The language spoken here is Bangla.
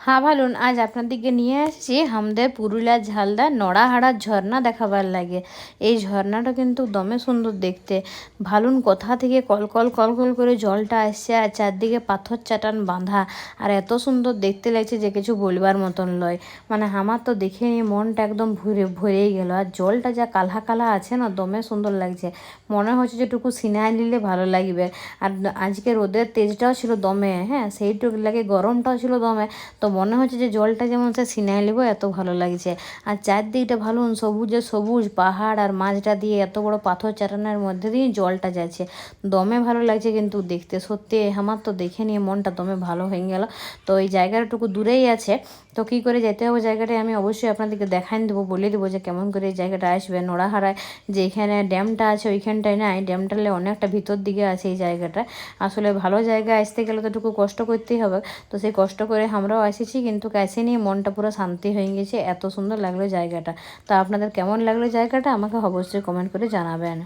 হ্যাঁ ভালুন, আজ আপনাদেরকে নিয়ে আসছি আমাদের পুরুলিয়ার ঝালদার নড়াহাড়ার ঝর্ণা দেখাবার লাগে। এই ঝর্ণাটা কিন্তু দমে সুন্দর দেখতে। ভালুন কোথা থেকে কলকল কলকল করে জলটা আসছে, আর চারদিকে পাথর চাটান বাঁধা, আর এত সুন্দর দেখতে লাগছে যে কিছু বলবার মতন লয়। মানে আমার তো দেখে নিয়ে মনটা একদম ভরেই গেল। আর জলটা যা কালা কালা আছে না, দমে সুন্দর লাগছে। মনে হচ্ছে যেটুকু সিনায় নিলে ভালো লাগবে। আর আজকে রোদের তেজটাও ছিল দমে, হ্যাঁ সেইটুকু লাগে, গরমটাও ছিল দমে। তো মনে হচ্ছে যে জলটা যেমন সে সিনায় নেবো, এত ভালো লাগছে। আর চারদিকটা ভালো সবুজে সবুজ পাহাড়, আর মাঝটা দিয়ে এত বড় পাথর চাটানোর মধ্যে দিয়ে জলটা যাচ্ছে। দমে ভালো লাগছে কিন্তু দেখতে, সত্যি আমার তো দেখে নিয়ে মনটা দমে ভালো হয়ে গেল। তো এই জায়গাটুকু দূরেই আছে, তো কী করে যেতে হবে জায়গাটায় আমি অবশ্যই আপনাদেরকে দেখাই দেবো, বলে দেবো যে কেমন করে এই জায়গাটা আসবে। নড়াহাড়ায় যে এখানে ড্যামটা আছে ওইখানটায় নাই, ড্যামটালে অনেকটা ভিতর দিকে আছে এই জায়গাটা। আসলে ভালো জায়গায় আসতে গেলে তো একটু কষ্ট করতেই হবে। তো সেই কষ্ট করে আমরাও এসেছি, কিন্তু কাছে নিয়ে মনটা পুরো শান্তি হয়ে গেছে। এত সুন্দর লাগলো জায়গাটা। তো আপনাদের কেমন লাগলো জায়গাটা আমাকে অবশ্যই কমেন্ট করে জানাবেন।